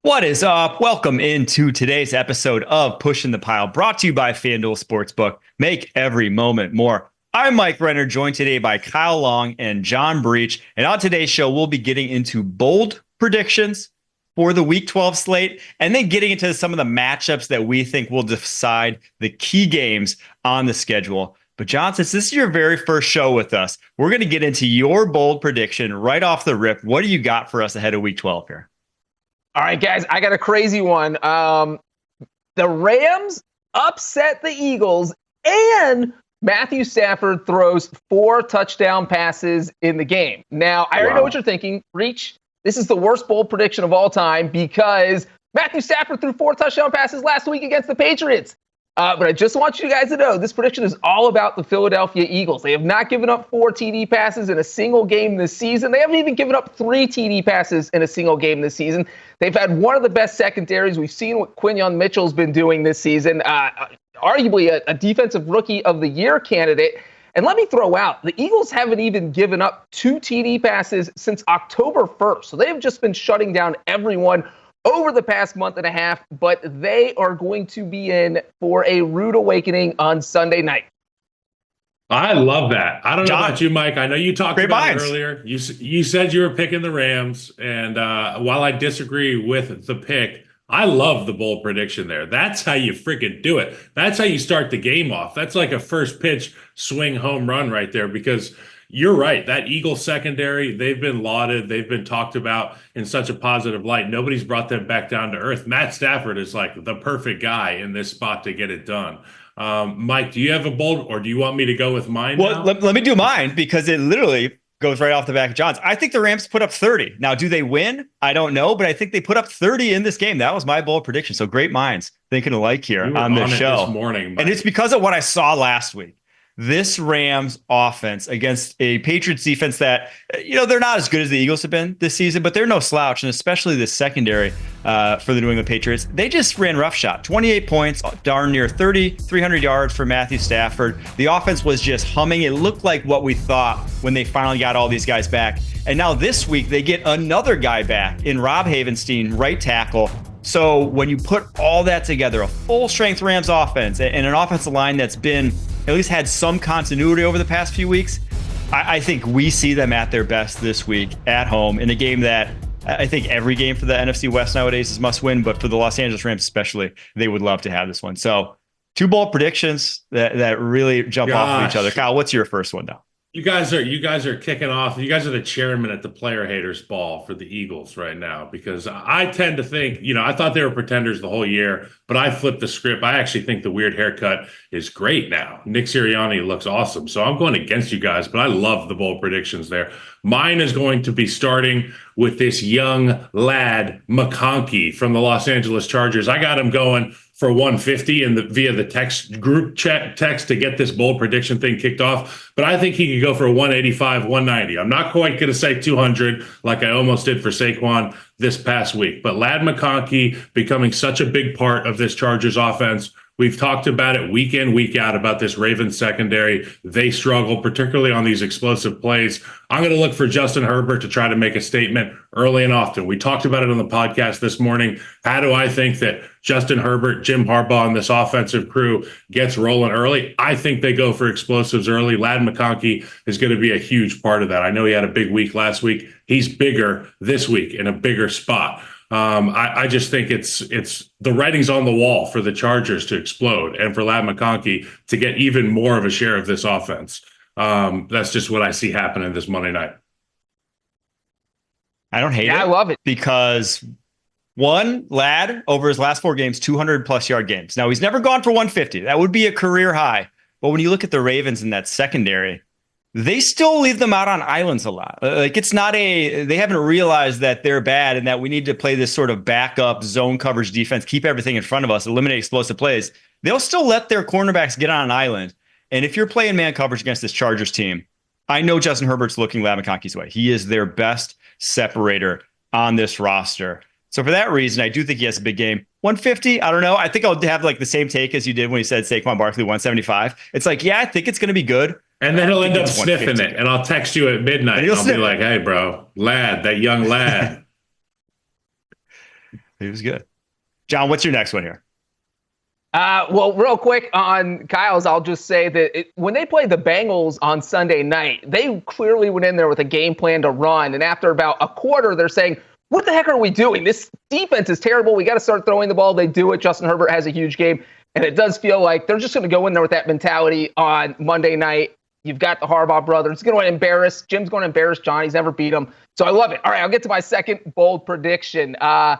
What is up? Welcome into today's episode of Pushing the Pile, brought to you by FanDuel Sportsbook. Make every moment more. I'm Mike Renner, joined today by Kyle Long and John Breach. And on today's show, we'll be getting into bold predictions for the Week 12 slate, and then getting into some of the matchups that we think will decide the key games on the schedule. But John, since this is your very first show with us, we're going to get into your bold prediction right off the rip. What do you got for us ahead of Week 12 here? All right, guys, I got a crazy one. The Rams upset the Eagles, and Matthew Stafford throws 4 touchdown passes in the game. Now, I already know what you're thinking. Reach, this is the worst bold prediction of all time because Matthew Stafford threw 4 touchdown passes last week against the Patriots. But I just want you guys to know this prediction is all about the Philadelphia Eagles. They have not given up 4 TD passes in a single game this season. They haven't even given up 3 TD passes in a single game this season. They've had one of the best secondaries. We've seen what Quinyon Mitchell's been doing this season, arguably a defensive rookie of the year candidate. And let me throw out, the Eagles haven't even given up 2 TD passes since October 1st. So they've just been shutting down everyone over the past month and a half, but they are going to be in for a rude awakening on Sunday night. I love that. I don't know about you, Mike. I know you talked about it earlier. You said you were picking the Rams, and while I disagree with the pick, I love the bold prediction there. That's how you freaking do it. That's how you start the game off. That's like a first pitch swing home run right there, because you're right. That Eagles secondary, they've been lauded. They've been talked about in such a positive light. Nobody's brought them back down to earth. Matt Stafford is like the perfect guy in this spot to get it done. Mike, do you have a bold, or do you want me to go with mine? Well, let me do mine because it literally goes right off the back of John's. I think the Rams put up 30. Now, do they win? I don't know, but I think they put up 30 in this game. That was my bold prediction. So great minds thinking alike here on this show. This morning, and it's because of what I saw last week. This Rams offense against a Patriots defense that, they're not as good as the Eagles have been this season, but they're no slouch, and especially the secondary for the New England Patriots. They just ran roughshod. 28 points, darn near 300 yards for Matthew Stafford. The offense was just humming. It looked like what we thought when they finally got all these guys back. And now this week, they get another guy back in Rob Havenstein, right tackle. So when you put all that together, a full-strength Rams offense and an offensive line that's been at least had some continuity over the past few weeks, I think we see them at their best this week at home in a game that I think every game for the NFC West nowadays is must win, but for the Los Angeles Rams especially, they would love to have this one. So 2 bold predictions that really jump off of each other. Kyle, what's your first one now? You guys are kicking off. You guys are the chairman at the player haters ball for the Eagles right now, because I tend to think, I thought they were pretenders the whole year, but I flipped the script. I actually think the weird haircut is great now. Nick Sirianni looks awesome. So I'm going against you guys, but I love the bold predictions there. Mine is going to be starting with this young lad, McConkey from the Los Angeles Chargers. I got him going for 150 via the text group chat text to get this bold prediction thing kicked off. But I think he could go for 185, 190. I'm not quite going to say 200 like I almost did for Saquon this past week. But Lad McConkey becoming such a big part of this Chargers offense. We've talked about it week in, week out about this Ravens secondary. They struggle, particularly on these explosive plays. I'm going to look for Justin Herbert to try to make a statement early and often. We talked about it on the podcast this morning. How do I think that Justin Herbert, Jim Harbaugh, and this offensive crew gets rolling early? I think they go for explosives early. Lad McConkey is going to be a huge part of that. I know he had a big week last week. He's bigger this week in a bigger spot. I just think it's the writing's on the wall for the Chargers to explode and for Lad McConkey to get even more of a share of this offense. That's just what I see happening this Monday night. I don't hate it. I love it. Because one, Lad, over his last 4 games, 200-plus yard games. Now, he's never gone for 150. That would be a career high. But when you look at the Ravens in that secondary, they still leave them out on islands a lot. Like, it's not they haven't realized that they're bad and that we need to play this sort of backup zone coverage defense, keep everything in front of us, eliminate explosive plays. They'll still let their cornerbacks get on an island. And if you're playing man coverage against this Chargers team, I know Justin Herbert's looking Lad McConkey's way. He is their best separator on this roster. So for that reason, I do think he has a big game. 150, I don't know. I think I'll have like the same take as you did when you said Saquon Barkley 175. It's like, yeah, I think it's going to be good. And then he'll end up sniffing it, and I'll text you at midnight. I'll be like, hey, bro, lad, that young lad. He was good. John, what's your next one here? Well, real quick on Kyle's, I'll just say that when they played the Bengals on Sunday night, they clearly went in there with a game plan to run. And after about a quarter, they're saying, what the heck are we doing? This defense is terrible. We got to start throwing the ball. They do it. Justin Herbert has a huge game. And it does feel like they're just going to go in there with that mentality on Monday night. You've got the Harbaugh brothers. It's going to embarrass. Jim's going to embarrass John. He's never beat him. So I love it. All right, I'll get to my second bold prediction. I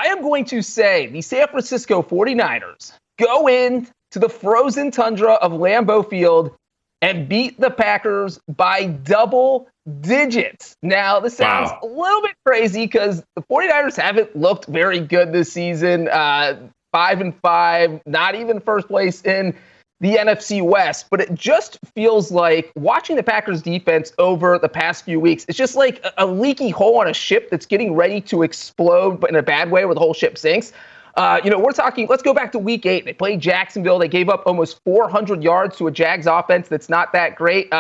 am going to say the San Francisco 49ers go in to the frozen tundra of Lambeau Field and beat the Packers by double digits. Now, this sounds a little bit crazy because the 49ers haven't looked very good this season. 5-5, not even first place in the NFC West. But it just feels like watching the Packers defense over the past few weeks, it's just like a leaky hole on a ship that's getting ready to explode, but in a bad way where the whole ship sinks. We're talking, let's go back to week 8. They played Jacksonville. They gave up almost 400 yards to a Jags offense that's not that great.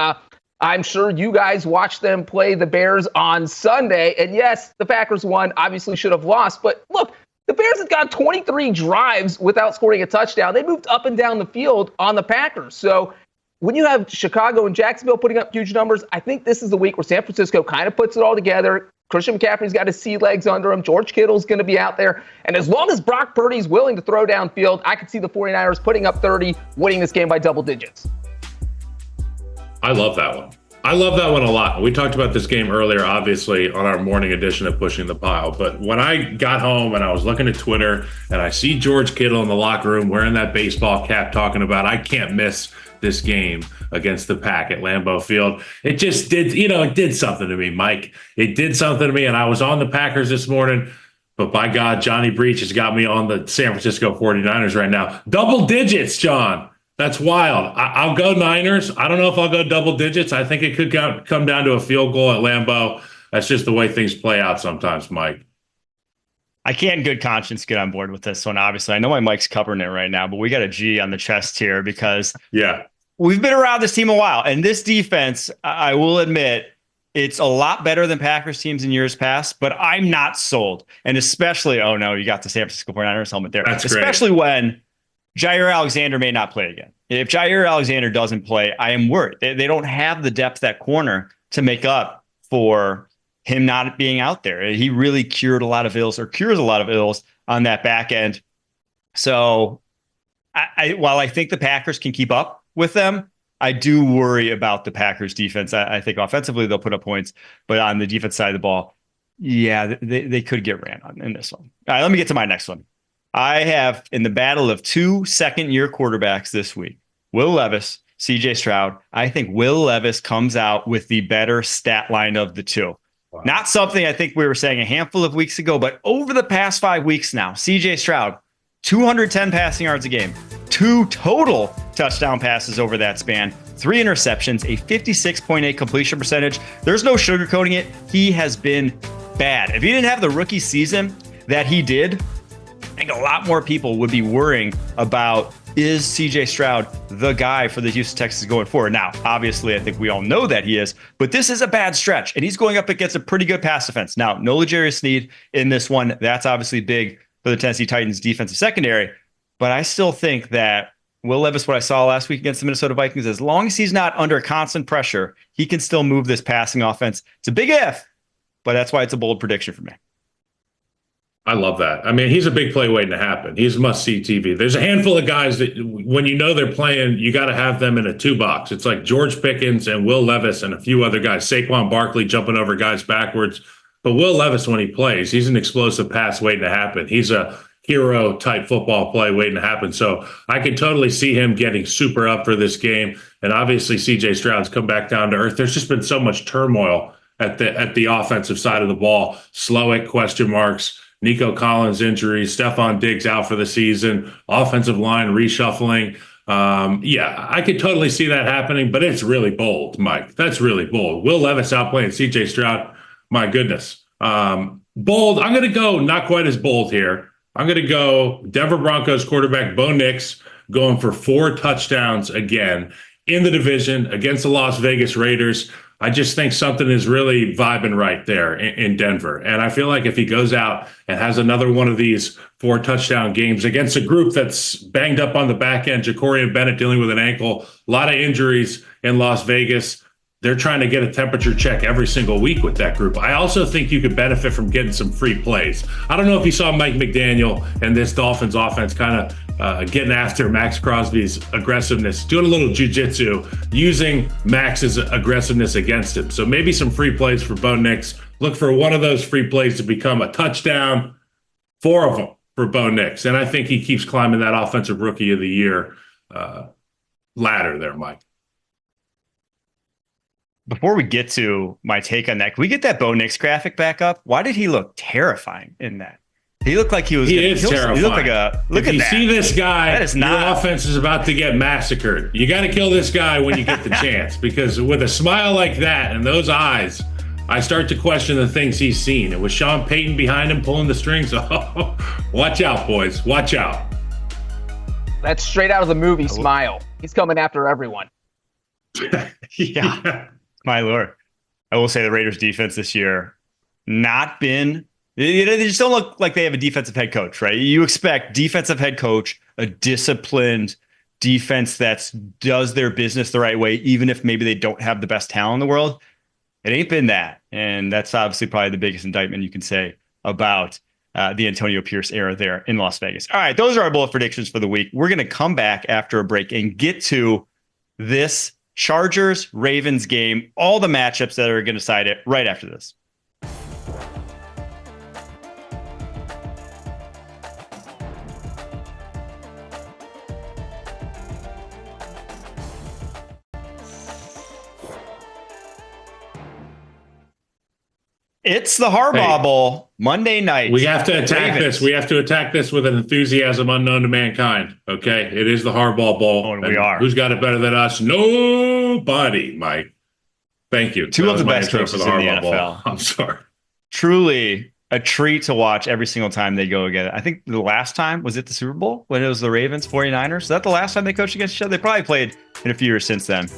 I'm sure you guys watched them play the Bears on Sunday. And yes, the Packers won, obviously should have lost. But look, the Bears had got 23 drives without scoring a touchdown. They moved up and down the field on the Packers. So when you have Chicago and Jacksonville putting up huge numbers, I think this is the week where San Francisco kind of puts it all together. Christian McCaffrey's got his sea legs under him. George Kittle's going to be out there. And as long as Brock Purdy's willing to throw downfield, I could see the 49ers putting up 30, winning this game by double digits. I love that one. I love that one a lot. We talked about this game earlier, obviously, on our morning edition of Pushing the Pile. But when I got home and I was looking at Twitter and I see George Kittle in the locker room wearing that baseball cap talking about, I can't miss this game against the Pack at Lambeau Field. It just did, it did something to me, Mike. It did something to me. And I was on the Packers this morning. But by God, Johnny Breach has got me on the San Francisco 49ers right now. Double digits, John. That's wild. I'll go Niners. I don't know if I'll go double digits. I think it could come down to a field goal at Lambeau. That's just the way things play out sometimes, Mike. I can't in good conscience get on board with this one, obviously. I know my mic's covering it right now, but we got a G on the chest here because we've been around this team a while. And this defense, I will admit, it's a lot better than Packers teams in years past, but I'm not sold. And especially, oh no, you got the San Francisco 49ers helmet there. That's especially great. When Jair Alexander may not play again. If Jair Alexander doesn't play, I am worried. They don't have the depth at corner to make up for him not being out there. He really cures a lot of ills on that back end. So while I think the Packers can keep up with them, I do worry about the Packers defense. I think offensively they'll put up points, but on the defense side of the ball, they could get ran on in this one. All right, let me get to my next one. I have in the battle of 2 second-year quarterbacks this week, Will Levis, CJ Stroud. I think Will Levis comes out with the better stat line of the two. Wow. Not something I think we were saying a handful of weeks ago, but over the past 5 weeks now, CJ Stroud, 210 passing yards a game, 2 total touchdown passes over that span, 3 interceptions, a 56.8 completion percentage. There's no sugarcoating it. He has been bad. If he didn't have the rookie season that he did, I think a lot more people would be worrying about, is CJ Stroud the guy for the Houston Texans going forward? Now, obviously, I think we all know that he is, but this is a bad stretch, and he's going up against a pretty good pass defense. Now, no L'Jarius Sneed in this one. That's obviously big for the Tennessee Titans defensive secondary, but I still think that Will Levis, what I saw last week against the Minnesota Vikings, as long as he's not under constant pressure, he can still move this passing offense. It's a big if, but that's why it's a bold prediction for me. I love that. I mean, he's a big play waiting to happen. He's must-see TV. There's a handful of guys that when you know they're playing, you got to have them in a 2-box. It's like George Pickens and Will Levis and a few other guys. Saquon Barkley jumping over guys backwards. But Will Levis, when he plays, he's an explosive pass waiting to happen. He's a hero-type football play waiting to happen. So I could totally see him getting super up for this game. And obviously, C.J. Stroud's come back down to earth. There's just been so much turmoil at the offensive side of the ball. Slowick, question marks. Nico Collins injury, Stephon Diggs out for the season, offensive line reshuffling. I could totally see that happening, but it's really bold, Mike. That's really bold. Will Levis outplaying CJ Stroud. My goodness. Bold. I'm going to go not quite as bold here. I'm going to go Denver Broncos quarterback Bo Nix going for 4 touchdowns again in the division against the Las Vegas Raiders. I just think something is really vibing right there in Denver. And I feel like if he goes out and has another one of these 4 touchdown games against a group that's banged up on the back end, Ja'Cory Bennett dealing with an ankle, a lot of injuries in Las Vegas. They're trying to get a temperature check every single week with that group. I also think you could benefit from getting some free plays. I don't know if you saw Mike McDaniel and this Dolphins offense kind of getting after Max Crosby's aggressiveness, doing a little jujitsu, using Max's aggressiveness against him. So maybe some free plays for Bo Nix. Look for one of those free plays to become a touchdown, 4 of them for Bo Nix. And I think he keeps climbing that offensive rookie of the year ladder there, Mike. Before we get to my take on that, can we get that Bo Nix graphic back up? Why did he look terrifying in that? He looked like he was. He is terrifying. He looked like a. Look if at you that. see this guy, that is not, your offense is about to get massacred. You got to kill this guy when you get the chance, because with a smile like that and those eyes, I start to question the things he's seen. And with Sean Payton behind him pulling the strings, oh, watch out, boys. Watch out. That's straight out of the movie Smile. He's coming after everyone. Yeah. My Lord. I will say the Raiders defense this year not been, they just don't look like they have a defensive head coach, right? You expect defensive head coach, a disciplined defense that does their business the right way, even if maybe they don't have the best talent in the world. It ain't been that. And that's obviously probably the biggest indictment you can say about the Antonio Pierce era there in Las Vegas. All right, those are our bold predictions for the week. We're going to come back after a break and get to this Chargers-Ravens game, all the matchups that are going to decide it right after this. It's the Harbaugh Bowl Monday night. We have to attack Ravens. this. We have to attack this with an enthusiasm unknown to mankind. Okay, it is the Harbaugh Bowl. Oh, and we are. Who's got it better than us? Nobody, Mike. Thank you. Two of the best coaches in the NFL. Bowl. I'm sorry. Truly a treat to watch every single time they go together. I think the last time was it the Super Bowl when it was the Ravens 49ers. Is that the last time they coached against each other? They probably played in a few years since then.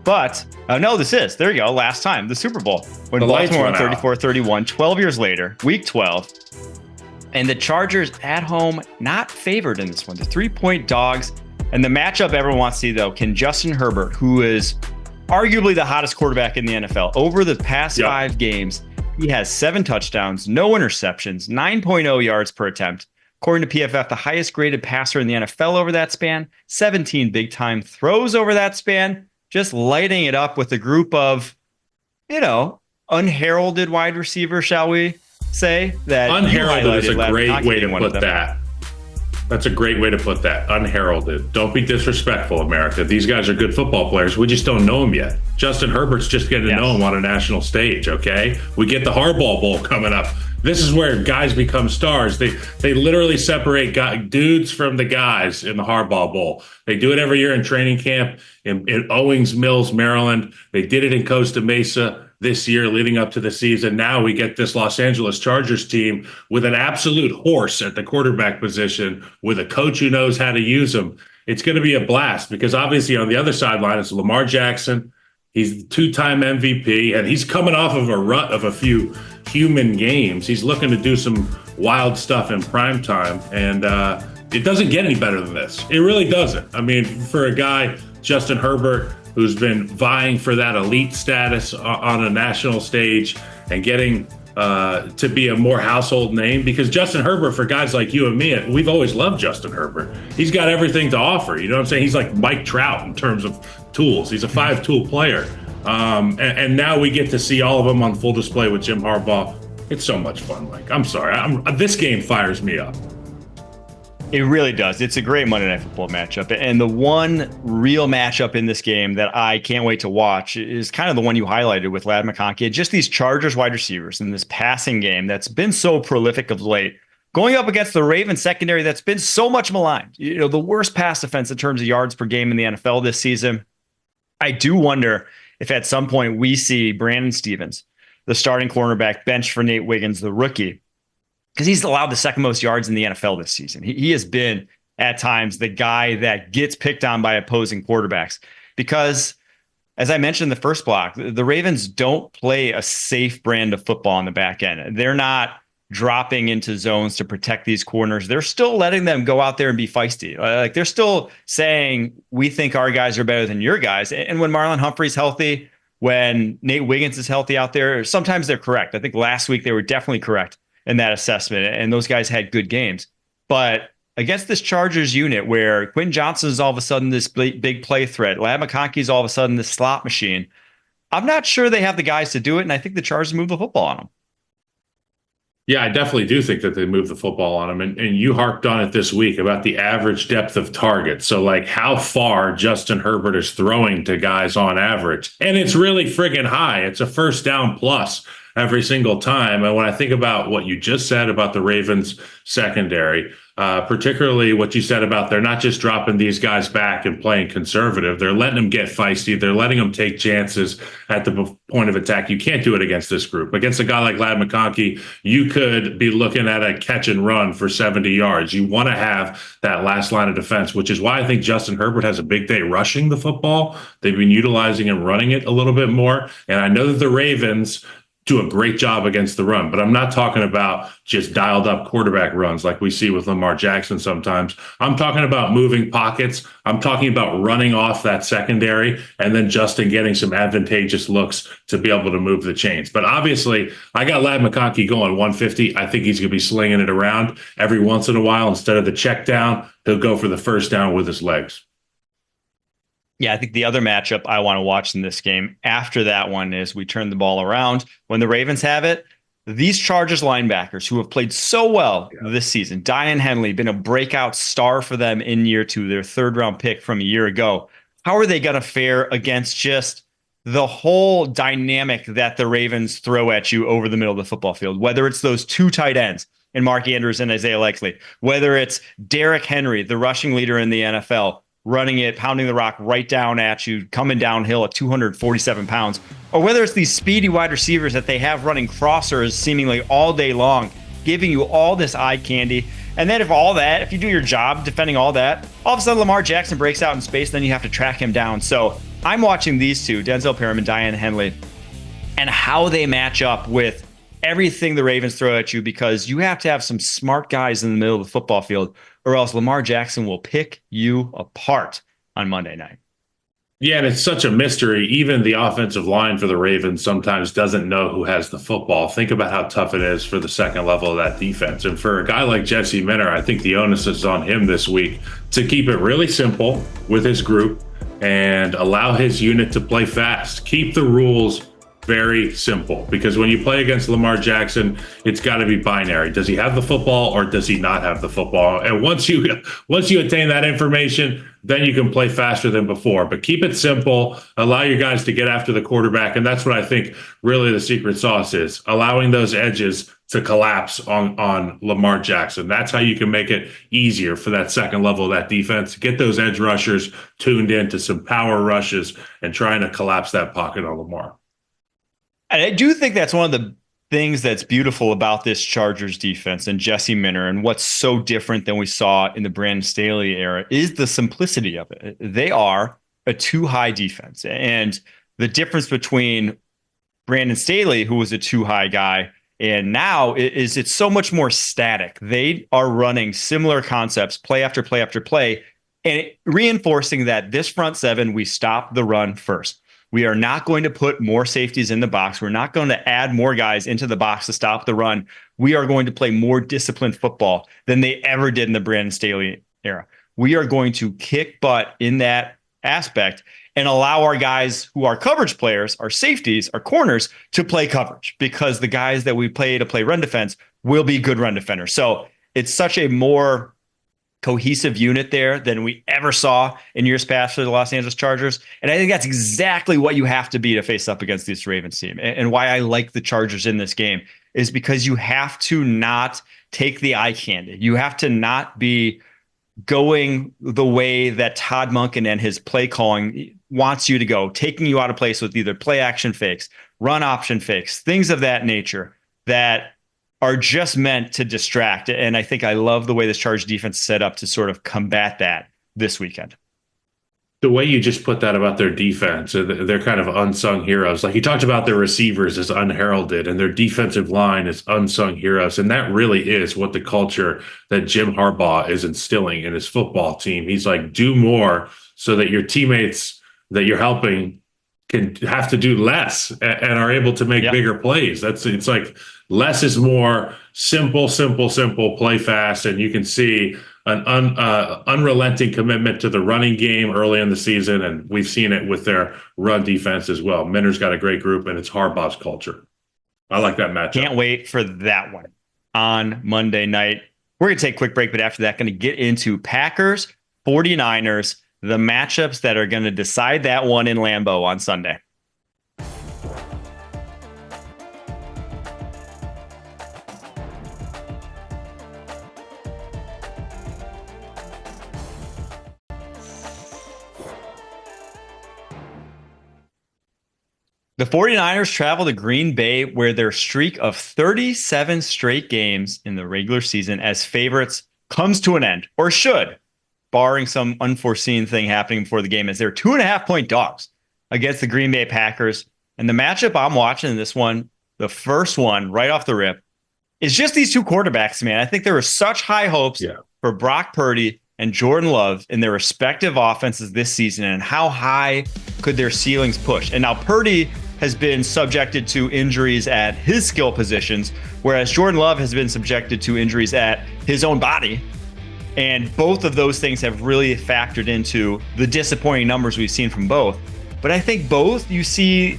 But no, there you go. Last time, the Super Bowl when The lights Baltimore won went out. 34-31, 12 years later, week 12. And the Chargers at home, not favored in this one. The 3-point dogs. And the matchup everyone wants to see, though, can Justin Herbert, who is arguably the hottest quarterback in the NFL, over the past 5 games, he has 7 touchdowns, no interceptions, 9.0 yards per attempt. According to PFF, the highest graded passer in the NFL over that span, 17 big-time throws over that span. Just lighting it up with a group of, unheralded wide receivers, shall we say? That unheralded is a great way to put that. That's a great way to put that. Unheralded. Don't be disrespectful, America. These guys are good football players. We just don't know them yet. Justin Herbert's just getting to know him on a national stage, okay? We get the Harbaugh Bowl coming up. This is where guys become stars. They literally separate dudes from the guys in the Harbaugh Bowl. They do it every year in training camp in Owings Mills, Maryland. They did it in Costa Mesa this year leading up to the season. Now we get this Los Angeles Chargers team with an absolute horse at the quarterback position with a coach who knows how to use them. It's going to be a blast because obviously on the other sideline is Lamar Jackson. He's the 2-time MVP, and he's coming off of a rut of a few human games. He's looking to do some wild stuff in prime time, and it doesn't get any better than this. It really doesn't. I mean, for a guy, Justin Herbert, who's been vying for that elite status on a national stage and getting to be a more household name, because Justin Herbert, for guys like you and me, we've always loved Justin Herbert. He's got everything to offer. You know what I'm saying? He's like Mike Trout in terms of tools. He's a 5-tool player. And now we get to see all of them on full display with Jim Harbaugh. It's so much fun, Mike. I'm sorry. This game fires me up. It really does. It's a great Monday Night Football matchup. And the one real matchup in this game that I can't wait to watch is kind of the one you highlighted with Ladd McConkey. Just these Chargers wide receivers in this passing game that's been so prolific of late, going up against the Ravens secondary that's been so much maligned. The worst pass defense in terms of yards per game in the NFL this season. I do wonder if at some point we see Brandon Stevens, the starting cornerback, bench for Nate Wiggins, the rookie, because he's allowed the second most yards in the NFL this season. He has been, at times, the guy that gets picked on by opposing quarterbacks because as I mentioned in the first block, the Ravens don't play a safe brand of football on the back end. They're not dropping into zones to protect these corners. They're still letting them go out there and be feisty. Like they're still saying, we think our guys are better than your guys. And when Marlon Humphrey's healthy, when Nate Wiggins is healthy out there, sometimes they're correct. I think last week they were definitely correct in that assessment, and those guys had good games. But against this Chargers unit where Quentin Johnson is all of a sudden this big play threat, Ladd McConkey is all of a sudden this slot machine, I'm not sure they have the guys to do it, and I think the Chargers move the football on them. Yeah, I definitely do think that they move the football on them. And you harped on it this week about the average depth of target. So, like, how far Justin Herbert is throwing to guys on average. And it's really friggin' high. It's a first down plus every single time. And when I think about what you just said about the Ravens secondary, particularly what you said about they're not just dropping these guys back and playing conservative. They're letting them get feisty. They're letting them take chances at the point of attack. You can't do it against this group. Against a guy like Ladd McConkey, you could be looking at a catch and run for 70 yards. You want to have that last line of defense, which is why I think Justin Herbert has a big day rushing the football. They've been utilizing and running it a little bit more. And I know that the Ravens do a great job against the run, but I'm not talking about just dialed up quarterback runs like we see with Lamar Jackson sometimes. I'm talking about moving pockets. I'm talking about running off that secondary and then Justin getting some advantageous looks to be able to move the chains. But obviously, I got Ladd McConkey going 150. I think he's going to be slinging it around every once in a while. Instead of the check down, he'll go for the first down with his legs. Yeah, I think the other matchup I want to watch in this game after that one is we turn the ball around. When the Ravens have it, these Chargers linebackers who have played so well this season, Diane Henley, been a breakout star for them in year two, their third round pick from a year ago. How are they going to fare against just the whole dynamic that the Ravens throw at you over the middle of the football field, whether it's those two tight ends in Mark Andrews and Isaiah Likely, whether it's Derrick Henry, the rushing leader in the NFL, running it, pounding the rock right down at you, coming downhill at 247 pounds, or whether it's these speedy wide receivers that they have running crossers seemingly all day long, giving you all this eye candy. And then if you do your job defending all that, all of a sudden Lamar Jackson breaks out in space, then you have to track him down. So I'm watching these two, Denzel Perryman, Diane Henley, and how they match up with everything the Ravens throw at you, because you have to have some smart guys in the middle of the football field, or else Lamar Jackson will pick you apart on Monday night. Yeah, and it's such a mystery. Even the offensive line for the Ravens sometimes doesn't know who has the football. Think about how tough it is for the second level of that defense. And for a guy like Jesse Minter, I think the onus is on him this week to keep it really simple with his group and allow his unit to play fast. Keep the rules very simple, because when you play against Lamar Jackson, it's got to be binary. Does he have the football or does he not have the football? And once you attain that information, then you can play faster than before. But keep it simple. Allow your guys to get after the quarterback. And that's what I think really the secret sauce is, allowing those edges to collapse on Lamar Jackson. That's how you can make it easier for that second level of that defense. Get those edge rushers tuned into some power rushes and trying to collapse that pocket on Lamar. And I do think that's one of the things that's beautiful about this Chargers defense and Jesse Minter, and what's so different than we saw in the Brandon Staley era, is the simplicity of it. They are a too-high defense. And the difference between Brandon Staley, who was a too-high guy, and now is it's so much more static. They are running similar concepts, play after play after play, and reinforcing that this front seven, we stop the run first. We are not going to put more safeties in the box. We're not going to add more guys into the box to stop the run. We are going to play more disciplined football than they ever did in the Brandon Staley era. We are going to kick butt in that aspect and allow our guys who are coverage players, our safeties, our corners, to play coverage, because the guys that we play to play run defense will be good run defenders. So it's such a more cohesive unit there than we ever saw in years past for the Los Angeles Chargers. And I think that's exactly what you have to be to face up against this Ravens team. And why I like the Chargers in this game is because you have to not take the eye candy. You have to not be going the way that Todd Monken and his play calling wants you to go, taking you out of place with either play action fakes, run option fakes, things of that nature that are just meant to distract. And I think I love the way this Chargers defense is set up to sort of combat that this weekend. The way you just put that about their defense, they're kind of unsung heroes. Like you talked about their receivers as unheralded and their defensive line as unsung heroes. And that really is what the culture that Jim Harbaugh is instilling in his football team. He's like, do more so that your teammates that you're helping can have to do less and are able to make bigger plays. It's like less is more, simple, play fast. And you can see an unrelenting commitment to the running game early in the season. And we've seen it with their run defense as well. Minter's got a great group, and it's Harbaugh's culture. I like that matchup. Can't wait for that one on Monday night. We're going to take a quick break, but after that, going to get into Packers, 49ers, the matchups that are going to decide that one in Lambeau on Sunday. The 49ers travel to Green Bay, where their streak of 37 straight games in the regular season as favorites comes to an end, or should, barring some unforeseen thing happening before the game, as they're 2.5-point dogs against the Green Bay Packers. And the matchup I'm watching in this one, the first one right off the rip, is just these two quarterbacks, man. I think there were such high hopes for Brock Purdy and Jordan Love in their respective offenses this season, and how high could their ceilings push. And now Purdy has been subjected to injuries at his skill positions, whereas Jordan Love has been subjected to injuries at his own body. And both of those things have really factored into the disappointing numbers we've seen from both. But I think both you see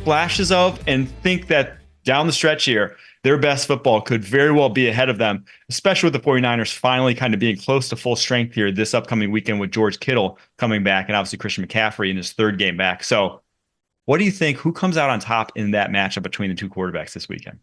flashes of and think that down the stretch here, their best football could very well be ahead of them, especially with the 49ers finally kind of being close to full strength here this upcoming weekend with George Kittle coming back and obviously Christian McCaffrey in his third game back. So what do you think? Who comes out on top in that matchup between the two quarterbacks this weekend?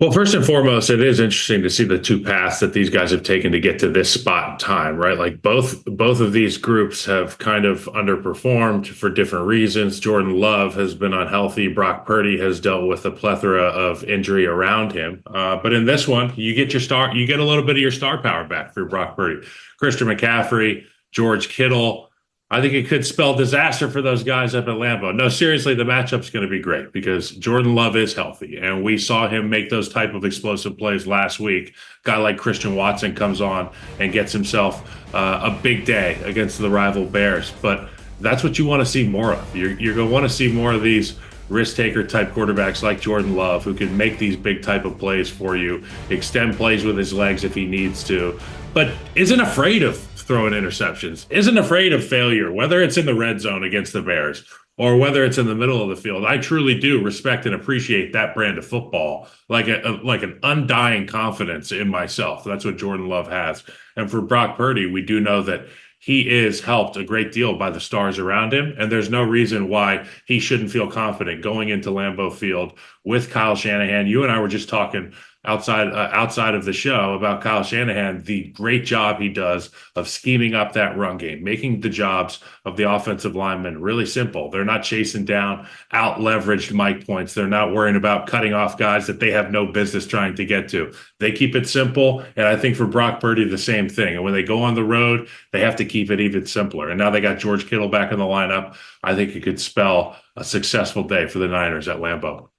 Well, first and foremost, it is interesting to see the two paths that these guys have taken to get to this spot in time, right? Like both of these groups have kind of underperformed for different reasons. Jordan Love has been unhealthy. Brock Purdy has dealt with a plethora of injury around him. But in this one, you get a little bit of your star power back for Brock Purdy. Christian McCaffrey, George Kittle. I think it could spell disaster for those guys up at Lambeau. No, seriously, the matchup's going to be great because Jordan Love is healthy, and we saw him make those type of explosive plays last week. Guy like Christian Watson comes on and gets himself a big day against the rival Bears. But that's what you want to see more of. You're going to want to see more of these risk-taker type quarterbacks like Jordan Love, who can make these big type of plays for you, extend plays with his legs if he needs to, but isn't afraid of throwing interceptions, isn't afraid of failure, whether it's in the red zone against the Bears or whether it's in the middle of the field. I truly do respect and appreciate that brand of football, like an undying confidence in myself. That's what Jordan Love has. And for Brock Purdy, we do know that he is helped a great deal by the stars around him, and there's no reason why he shouldn't feel confident going into Lambeau Field with Kyle Shanahan. You and I were just talking outside of the show about Kyle Shanahan, the great job he does of scheming up that run game, making the jobs of the offensive linemen really simple. They're not chasing down out-leveraged mic points. They're not worrying about cutting off guys that they have no business trying to get to. They keep it simple, and I think for Brock Purdy, the same thing. And when they go on the road, they have to keep it even simpler. And now they got George Kittle back in the lineup. I think it could spell a successful day for the Niners at Lambeau.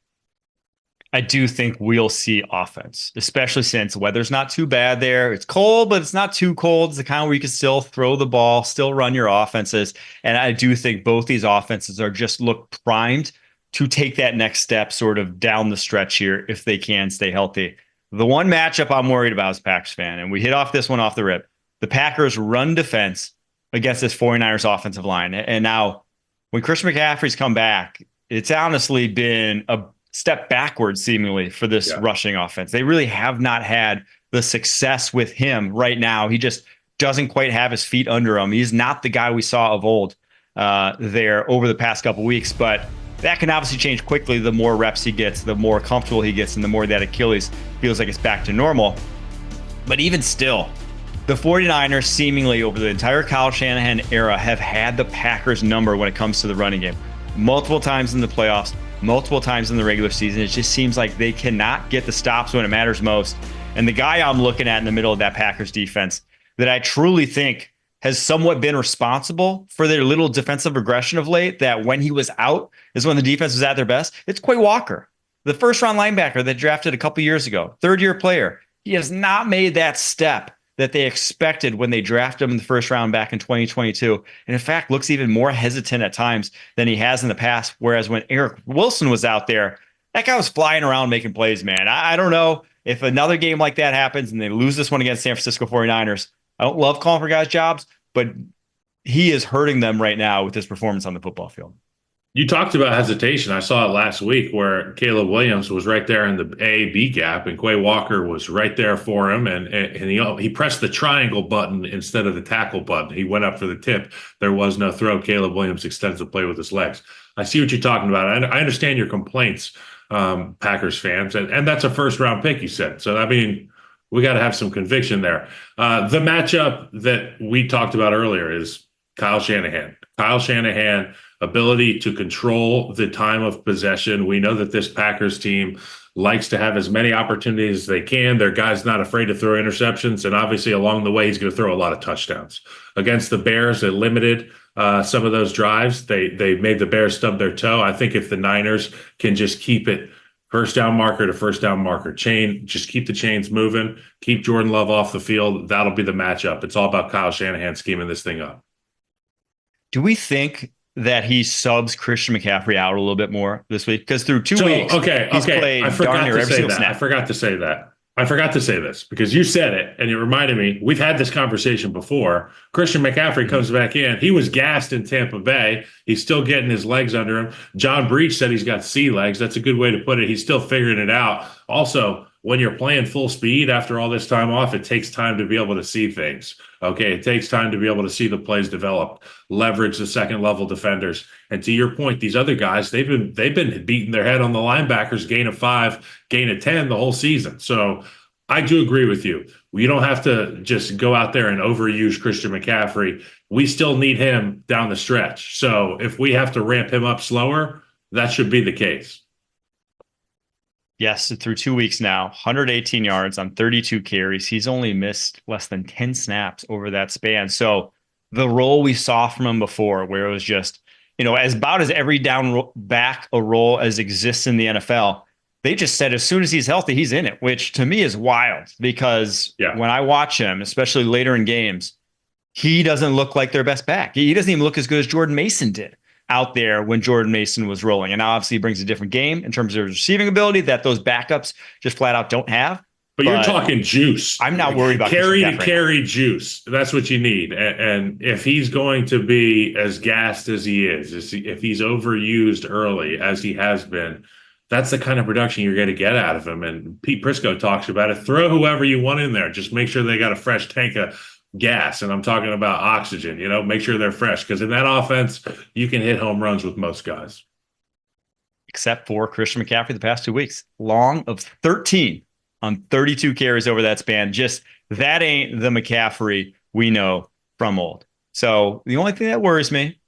I do think we'll see offense, especially since weather's not too bad there. It's cold, but it's not too cold. It's the kind where you can still throw the ball, still run your offenses. And I do think both these offenses are just look primed to take that next step sort of down the stretch here if they can stay healthy. The one matchup I'm worried about as a Packers fan, and we hit off this one off the rip, the Packers run defense against this 49ers offensive line. And now when Christian McCaffrey's come back, it's honestly been a step backwards seemingly for this rushing offense. They really have not had the success with him right now. He just doesn't quite have his feet under him. He's not the guy we saw of old there over the past couple weeks, but that can obviously change quickly. The more reps he gets, the more comfortable he gets, and the more that Achilles feels like it's back to normal. But even still, the 49ers seemingly over the entire Kyle Shanahan era have had the Packers number when it comes to the running game. Multiple times in the playoffs, multiple times in the regular season. It just seems like they cannot get the stops when it matters most. And the guy I'm looking at in the middle of that Packers defense that I truly think has somewhat been responsible for their little defensive regression of late, that when he was out is when the defense was at their best, it's Quay Walker, the first round linebacker that drafted a couple years ago, third-year player. He has not made that step that they expected when they drafted him in the first round back in 2022. And in fact, looks even more hesitant at times than he has in the past. Whereas when Eric Wilson was out there, that guy was flying around making plays, man. I don't know if another game like that happens and they lose this one against San Francisco 49ers. I don't love calling for guys' jobs, but he is hurting them right now with his performance on the football field. You talked about hesitation. I saw it last week where Caleb Williams was right there in the A-B gap, and Quay Walker was right there for him, and he pressed the triangle button instead of the tackle button. He went up for the tip. There was no throw. Caleb Williams extends the play with his legs. I see what you're talking about. I understand your complaints, Packers fans, and that's a first-round pick, you said. So, I mean, we got to have some conviction there. The matchup that we talked about earlier is Kyle Shanahan. Kyle Shanahan, ability to control the time of possession. We know that this Packers team likes to have as many opportunities as they can. Their guy's not afraid to throw interceptions, and obviously along the way, he's going to throw a lot of touchdowns. Against the Bears, they limited some of those drives. They made the Bears stub their toe. I think if the Niners can just keep it first down marker to first down marker chain, just keep the chains moving, keep Jordan Love off the field, that'll be the matchup. It's all about Kyle Shanahan scheming this thing up. Do we think that he subs Christian McCaffrey out a little bit more this week? Because through 2 weeks, he's played darn near every single snap. I forgot to say that. I forgot to say this because you said it and it reminded me. We've had this conversation before. Christian McCaffrey comes back in. He was gassed in Tampa Bay. He's still getting his legs under him. John Breach said he's got sea legs. That's a good way to put it. He's still figuring it out. Also, when you're playing full speed after all this time off, it takes time to be able to see things. Okay, it takes time to be able to see the plays develop, leverage the second level defenders. And to your point, these other guys, they've been beating their head on the linebackers, gain of 5, gain of 10 the whole season. So I do agree with you. We don't have to just go out there and overuse Christian McCaffrey. We still need him down the stretch. So if we have to ramp him up slower, that should be the case. Yes, through 2 weeks now, 118 yards on 32 carries. He's only missed less than 10 snaps over that span. So the role we saw from him before, where it was just, as about as every down back a role as exists in the NFL, they just said as soon as he's healthy, he's in it, which to me is wild because when I watch him, especially later in games, he doesn't look like their best back. He doesn't even look as good as Jordan Mason did out there when Jordan Mason was rolling. And now obviously he brings a different game in terms of receiving ability that those backups just flat out don't have. But you're talking juice. I'm not worried about carry to carry juice. That's what you need. And if he's going to be as gassed as he is, if he's overused early as he has been, that's the kind of production you're going to get out of him. And Pete Prisco talks about it. Throw whoever you want in there. Just make sure they got a fresh tank of gas. And I'm talking about oxygen, make sure they're fresh. Because in that offense, you can hit home runs with most guys. Except for Christian McCaffrey the past 2 weeks. Long of 13 on 32 carries over that span. Just that ain't the McCaffrey we know from old. So the only thing that worries me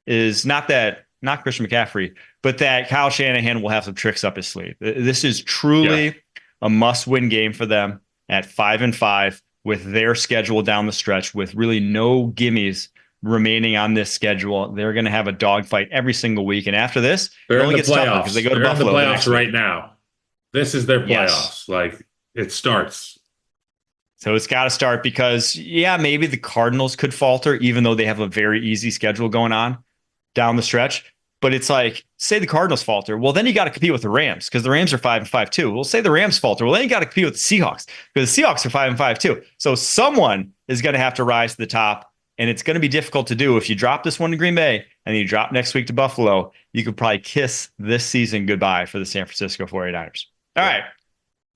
is not Christian McCaffrey, but that Kyle Shanahan will have some tricks up his sleeve. This is truly a must-win game for them at 5-5 with their schedule down the stretch with really no gimmies remaining on this schedule. They're going to have a dogfight every single week. And after this, they're in the playoffs because they go to Buffalo. They're in the playoffs right now. This is their playoffs. Like it starts. So it's got to start because, maybe the Cardinals could falter, even though they have a very easy schedule going on down the stretch. But it's like, say the Cardinals falter. Well, then you got to compete with the Rams because the Rams are 5-5 too. We'll say the Rams falter. Well, then you got to compete with the Seahawks because the Seahawks are 5-5 too. So someone is going to have to rise to the top, and it's going to be difficult to do. If you drop this one to Green Bay and you drop next week to Buffalo, you could probably kiss this season goodbye for the San Francisco 49ers. All right,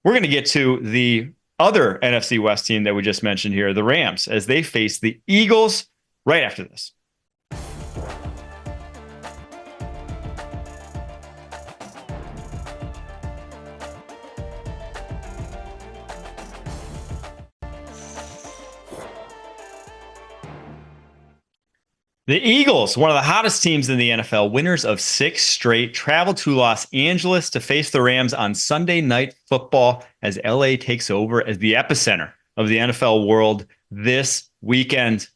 we're going to get to the other NFC West team that we just mentioned here, the Rams, as they face the Eagles right after this. The Eagles, one of the hottest teams in the NFL, winners of 6 straight, travel to Los Angeles to face the Rams on Sunday Night Football as LA takes over as the epicenter of the NFL world this weekend.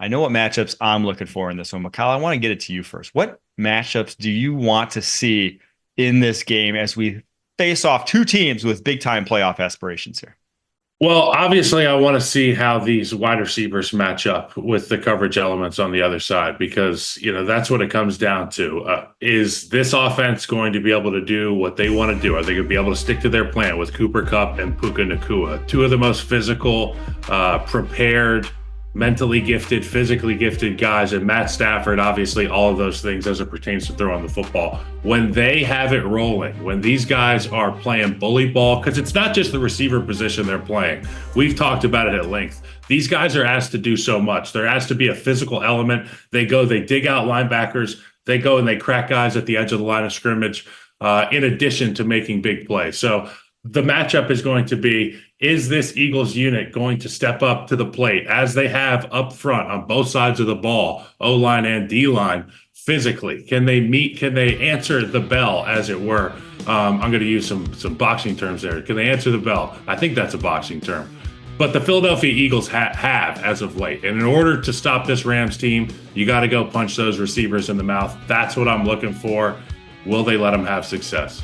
I know what matchups I'm looking for in this one. Mikal, I want to get it to you first. What matchups do you want to see in this game as we face off two teams with big time playoff aspirations here? Well, obviously, I want to see how these wide receivers match up with the coverage elements on the other side because, that's what it comes down to. Is this offense going to be able to do what they want to do? Are they going to be able to stick to their plan with Cooper Kupp and Puka Nacua, two of the most physical, prepared, mentally gifted, physically gifted guys, and Matt Stafford, obviously, all of those things as it pertains to throwing the football. When they have it rolling, when these guys are playing bully ball, because it's not just the receiver position they're playing. We've talked about it at length. These guys are asked to do so much. They're asked to be a physical element. They dig out linebackers. They go and they crack guys at the edge of the line of scrimmage, in addition to making big plays. So the matchup is going to be, is this Eagles unit going to step up to the plate as they have up front on both sides of the ball, O-line and D-line, physically? Can they meet? Can they answer the bell, as it were? I'm going to use some boxing terms there. Can they answer the bell? I think that's a boxing term. But the Philadelphia Eagles have as of late. And in order to stop this Rams team, you got to go punch those receivers in the mouth. That's what I'm looking for. Will they let them have success?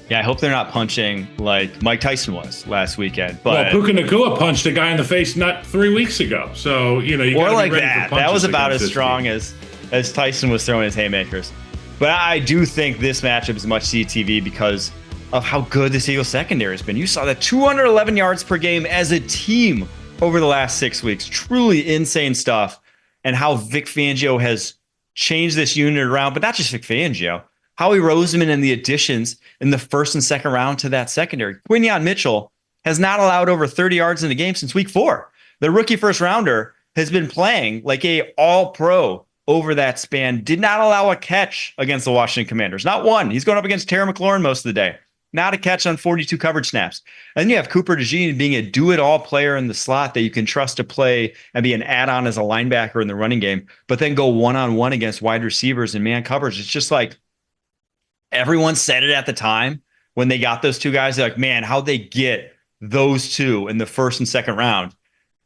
Yeah, I hope they're not punching like Mike Tyson was last weekend. But Puka Nacua punched a guy in the face not 3 weeks ago. So, you or like be ready that. for That was about as this strong team. as Tyson was throwing his haymakers. But I do think this matchup is much CTV because of how good this Eagles secondary has been. You saw that 211 yards per game as a team over the last 6 weeks. Truly insane stuff. And how Vic Fangio has changed this unit around, but not just Vic Fangio. Howie Roseman and the additions in the first and second round to that secondary. Quinyon Mitchell has not allowed over 30 yards in a game since week 4. The rookie first rounder has been playing like a all-pro over that span. Did not allow a catch against the Washington Commanders. Not one. He's going up against Terry McLaurin most of the day. Not a catch on 42 coverage snaps. And then you have Cooper DeJean being a do-it-all player in the slot that you can trust to play and be an add-on as a linebacker in the running game, but then go one-on-one against wide receivers and man coverage. It's just like, everyone said it at the time when they got those two guys. They're like, man, how'd they get those two in the first and second round?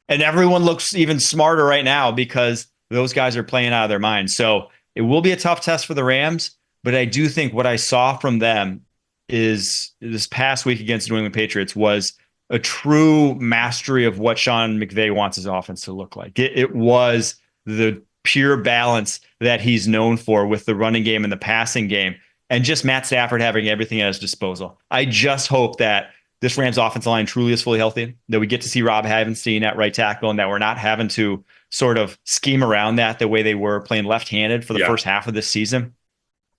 And everyone looks even smarter right now because those guys are playing out of their minds. So it will be a tough test for the Rams, but I do think what I saw from them is this past week against the New England Patriots was a true mastery of what Sean McVay wants his offense to look like. It was the pure balance that he's known for with the running game and the passing game. And just Matt Stafford having everything at his disposal. I just hope that this Rams offensive line truly is fully healthy, that we get to see Rob Havenstein at right tackle, and that we're not having to sort of scheme around that the way they were playing left-handed for the first half of this season.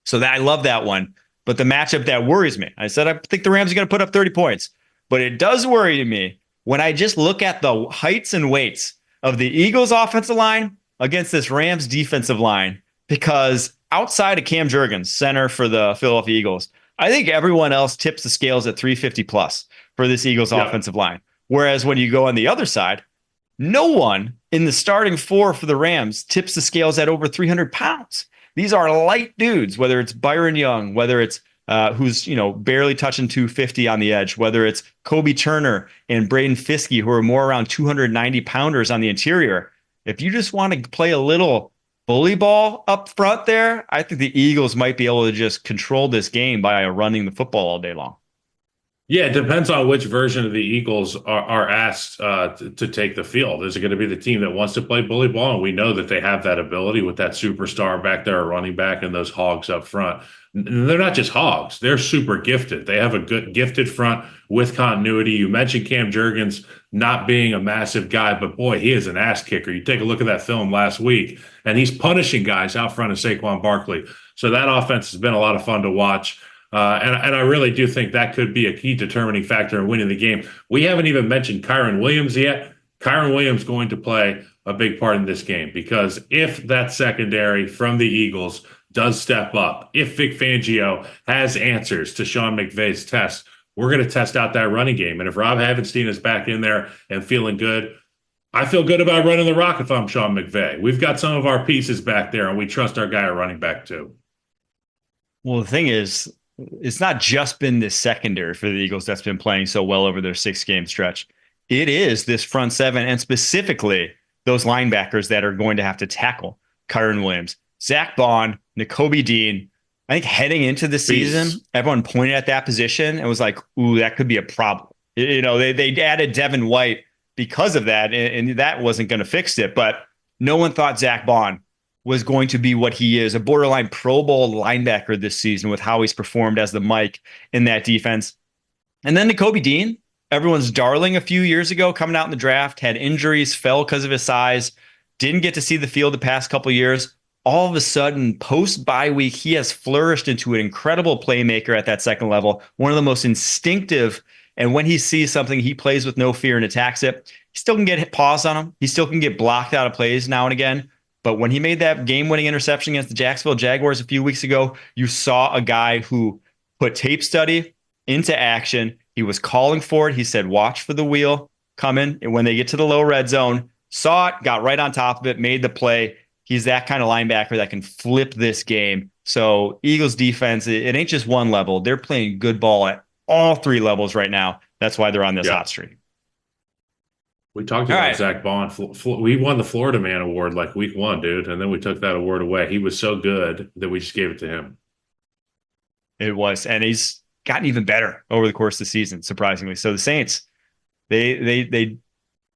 So that I love that one. But the matchup that worries me, I said I think the Rams are going to put up 30 points. But it does worry me when I just look at the heights and weights of the Eagles offensive line against this Rams defensive line, because outside of Cam Jurgens, center for the Philadelphia Eagles, I think everyone else tips the scales at 350 plus for this Eagles offensive line. Whereas when you go on the other side, no one in the starting 4 for the Rams tips the scales at over 300 pounds. These are light dudes, whether it's Byron Young, whether it's who's barely touching 250 on the edge, whether it's Kobe Turner and Braden Fiskey, who are more around 290 pounders on the interior. If you just want to play a little bully ball up front there, I think the Eagles might be able to just control this game by running the football all day long. Yeah, it depends on which version of the Eagles are asked to take the field. Is it going to be the team that wants to play bully ball? And we know that they have that ability with that superstar back there, a running back, and those hogs up front. They're not just hogs. They're super gifted. They have a good gifted front with continuity. You mentioned Cam Jurgens not being a massive guy, but boy, he is an ass kicker. You take a look at that film last week, and he's punishing guys out front of Saquon Barkley. So that offense has been a lot of fun to watch. And I really do think that could be a key determining factor in winning the game. We haven't even mentioned Kyron Williams yet. Kyron Williams going to play a big part in this game because if that secondary from the Eagles does step up, if Vic Fangio has answers to Sean McVay's test, we're going to test out that running game. And if Rob Havenstein is back in there and feeling good, I feel good about running the rock if I'm Sean McVay. We've got some of our pieces back there, and we trust our guy at running back too. Well, the thing is, it's not just been this secondary for the Eagles that's been playing so well over their 6-game stretch. It is this front seven, and specifically those linebackers that are going to have to tackle Kyron Williams. Zach Bond, Nakobe Dean. I think heading into the season, everyone pointed at that position and was like, ooh, that could be a problem. They added Devin White because of that, and that wasn't going to fix it. But no one thought Zach Bond was going to be what he is, a borderline Pro Bowl linebacker this season with how he's performed as the Mike in that defense. And then Nakobe Dean, everyone's darling a few years ago, coming out in the draft, had injuries, fell because of his size, didn't get to see the field the past couple of years. All of a sudden, post-bye week, he has flourished into an incredible playmaker at that second level, one of the most instinctive. And when he sees something, he plays with no fear and attacks it. He still can get paws on him. He still can get blocked out of plays now and again. But when he made that game-winning interception against the Jacksonville Jaguars a few weeks ago, you saw a guy who put tape study into action. He was calling for it. He said, watch for the wheel coming. And when they get to the low red zone, saw it, got right on top of it, made the play. He's that kind of linebacker that can flip this game. So Eagles defense, it ain't just one level. They're playing good ball at all three levels right now. That's why they're on this hot streak. We talked about Zach Bond. We won the Florida Man Award like week 1, dude. And then we took that award away. He was so good that we just gave it to him. It was. And he's gotten even better over the course of the season, surprisingly. So the Saints, they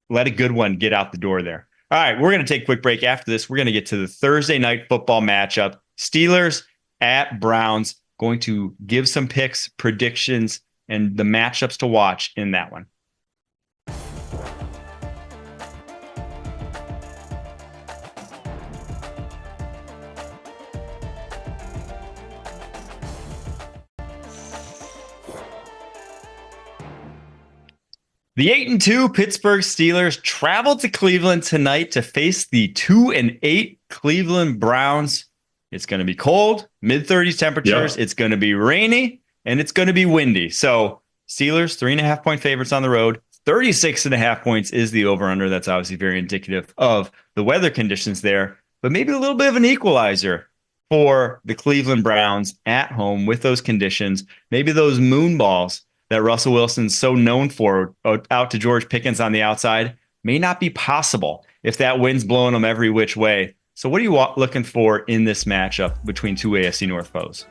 let a good one get out the door there. All right, we're going to take a quick break. After this, we're going to get to the Thursday night football matchup. Steelers at Browns. Going to give some picks, predictions, and the matchups to watch in that one. The 8-2 Pittsburgh Steelers travel to Cleveland tonight to face the 2-8 Cleveland Browns. It's going to be cold, mid-30s temperatures. Yep. It's going to be rainy, and it's going to be windy. So Steelers, 3.5-point favorites on the road. 36.5 points is the over-under. That's obviously very indicative of the weather conditions there, but maybe a little bit of an equalizer for the Cleveland Browns at home with those conditions. Maybe those moon balls that Russell Wilson's so known for out to George Pickens on the outside may not be possible if that wind's blowing them every which way. So what are you looking for in this matchup between two AFC North foes?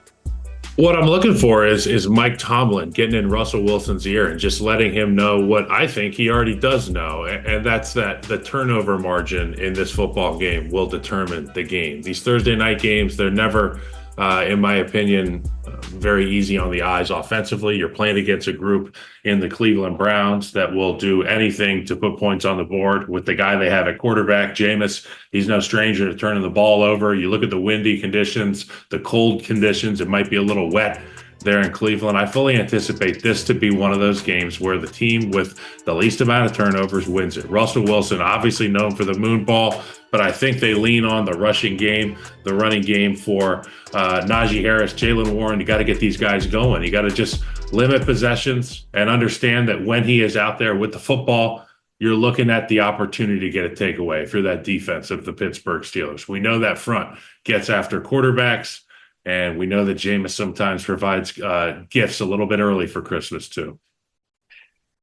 What I'm looking for is Mike Tomlin getting in Russell Wilson's ear and just letting him know what I think he already does know. And that's that the turnover margin in this football game will determine the game. These Thursday night games, they're never, in my opinion, very easy on the eyes offensively. You're playing against a group in the Cleveland Browns that will do anything to put points on the board with the guy they have at quarterback, Jameis. He's no stranger to turning the ball over. You look at the windy conditions, the cold conditions, it might be a little wet there in Cleveland. I fully anticipate this to be one of those games where the team with the least amount of turnovers wins it. Russell Wilson, obviously known for the moon ball, but I think they lean on the rushing game, the running game for Najee Harris, Jaylen Warren. You got to get these guys going. You got to just limit possessions and understand that when he is out there with the football, you're looking at the opportunity to get a takeaway for that defense of the Pittsburgh Steelers. We know that front gets after quarterbacks, and we know that Jameis sometimes provides gifts a little bit early for Christmas too.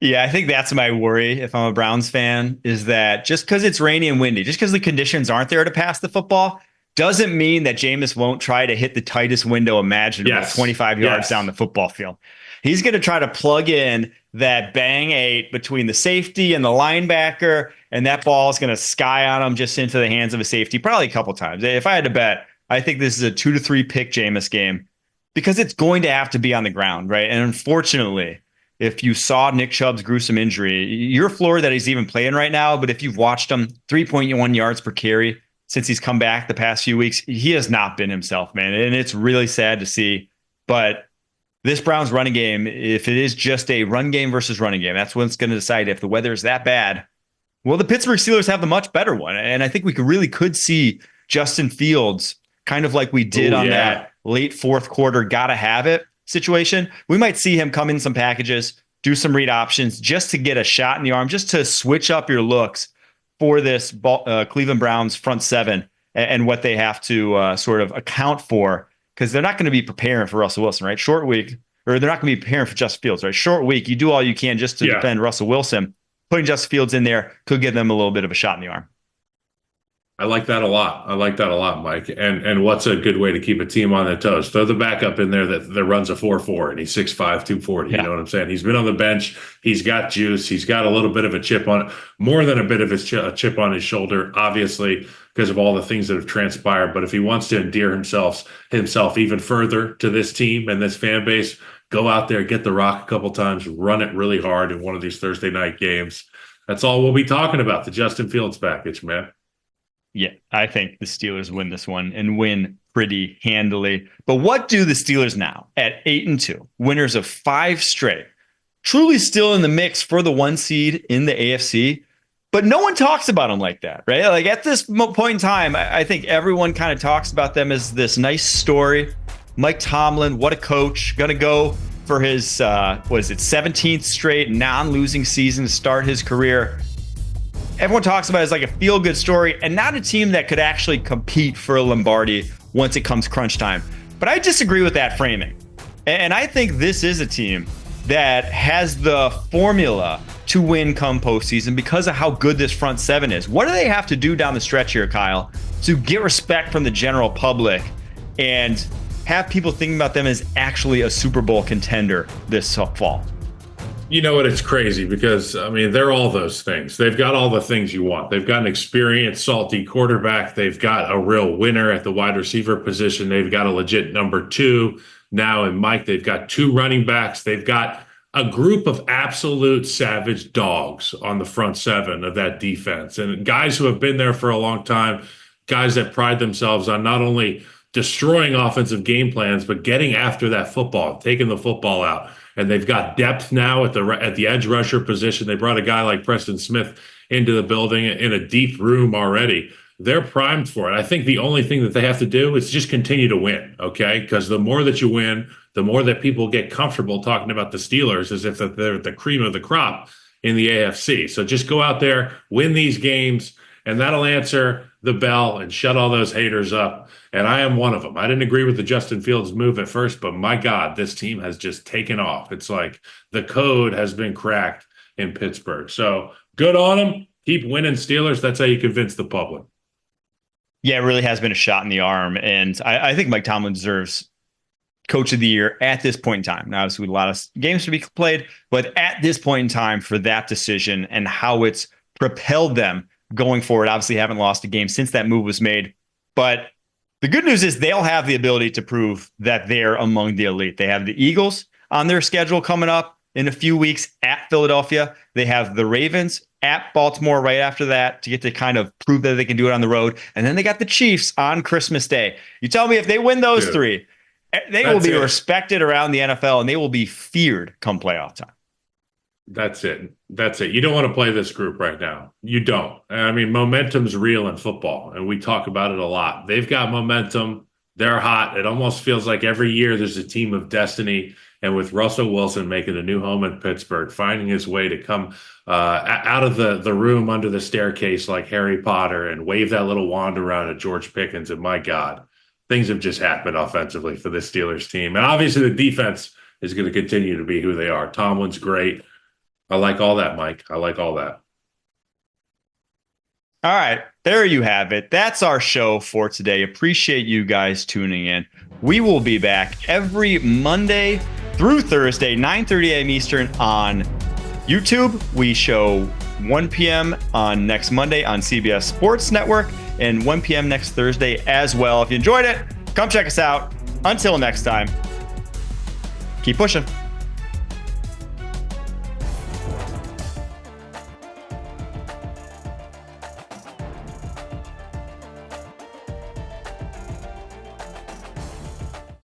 Yeah, I think that's my worry if I'm a Browns fan, is that just because it's rainy and windy, just because the conditions aren't there to pass the football, doesn't mean that Jameis won't try to hit the tightest window imaginable, 25 yards down the football field. He's going to try to plug in that bang 8 between the safety and the linebacker, and that ball is going to sky on him just into the hands of a safety probably a couple times. If I had to bet, I think this is a 2 to 3 pick Jameis game because it's going to have to be on the ground, right? And unfortunately, if you saw Nick Chubb's gruesome injury, you're floored that he's even playing right now. But if you've watched him, 3.1 yards per carry since he's come back the past few weeks, he has not been himself, man. And it's really sad to see. But this Browns running game, if it is just a run game versus running game, that's what's going to decide if the weather is that bad. Well, the Pittsburgh Steelers have the much better one. And I think we could see Justin Fields kind of like we did that late fourth quarter, gotta have it situation. We might see him come in some packages, do some read options just to get a shot in the arm, just to switch up your looks for this Cleveland Browns front seven and what they have to sort of account for, because they're not going to be preparing for Russell Wilson, right? Short week, or they're not going to be preparing for Justin Fields, right? Short week, you do all you can just to defend Russell Wilson. Putting Justin Fields in there could give them a little bit of a shot in the arm. I like that a lot. I like that a lot, Mike. And what's a good way to keep a team on their toes? Throw the backup in there that runs a 4.4 and he's 6'5", 240. You know what I'm saying? He's been on the bench. He's got juice. He's got a little bit of a chip on it, more than a bit of a chip on his shoulder, obviously, because of all the things that have transpired. But if he wants to endear himself even further to this team and this fan base, go out there, get the rock a couple times, run it really hard in one of these Thursday night games. That's all we'll be talking about, the Justin Fields package, man. Yeah, I think the Steelers win this one and win pretty handily. But what do the Steelers now at 8-2, winners of 5 straight, truly still in the mix for the 1 seed in the AFC? But no one talks about them like that, right? Like at this point in time, I think everyone kind of talks about them as this nice story. Mike Tomlin, what a coach, going to go for his, 17th straight non-losing season to start his career. Everyone talks about it as like a feel-good story and not a team that could actually compete for a Lombardi once it comes crunch time. But I disagree with that framing. And I think this is a team that has the formula to win come postseason because of how good this front seven is. What do they have to do down the stretch here, Kyle, to get respect from the general public and have people thinking about them as actually a Super Bowl contender this fall? You know what? It's crazy because, I mean, they're all those things. They've got all the things you want. They've got an experienced, salty quarterback. They've got a real winner at the wide receiver position. They've got a legit number 2 now in Mike. They've got 2 running backs. They've got a group of absolute savage dogs on the front 7 of that defense. And guys who have been there for a long time, guys that pride themselves on not only destroying offensive game plans, but getting after that football, taking the football out. And they've got depth now at the edge rusher position. They brought a guy like Preston Smith into the building in a deep room already. They're primed for it. I think the only thing that they have to do is just continue to win, okay? Because the more that you win, the more that people get comfortable talking about the Steelers as if they're the cream of the crop in the AFC. So just go out there, win these games, and that'll answer the bell and shut all those haters up. And I am one of them. I didn't agree with the Justin Fields move at first, but my God, this team has just taken off. It's like the code has been cracked in Pittsburgh. So good on them. Keep winning, Steelers. That's how you convince the public. Yeah, it really has been a shot in the arm. And I think Mike Tomlin deserves Coach of the Year at this point in time. Now, obviously, with a lot of games to be played, but at this point in time for that decision and how it's propelled them going forward. Obviously, haven't lost a game since that move was made. But the good news is they'll have the ability to prove that they're among the elite. They have the Eagles on their schedule coming up in a few weeks at Philadelphia. They have the Ravens at Baltimore right after that to get to kind of prove that they can do it on the road. And then they got the Chiefs on Christmas Day. You tell me if they win those 3, they will be respected around the NFL and they will be feared come playoff time. That's it. You don't want to play this group right now. You don't. I mean, momentum's real in football, and we talk about it a lot. They've got momentum. They're hot. It almost feels like every year there's a team of destiny. And with Russell Wilson making a new home in Pittsburgh, finding his way to come out of the room under the staircase like Harry Potter and wave that little wand around at George Pickens, and my God, things have just happened offensively for this Steelers team. And obviously the defense is going to continue to be who they are. Tomlin's great. I like all that, Mike. I like all that. All right. There you have it. That's our show for today. Appreciate you guys tuning in. We will be back every Monday through Thursday, 9:30 a.m. Eastern on YouTube. We show 1 p.m. on next Monday on CBS Sports Network and 1 p.m. next Thursday as well. If you enjoyed it, come check us out. Until next time, keep pushing.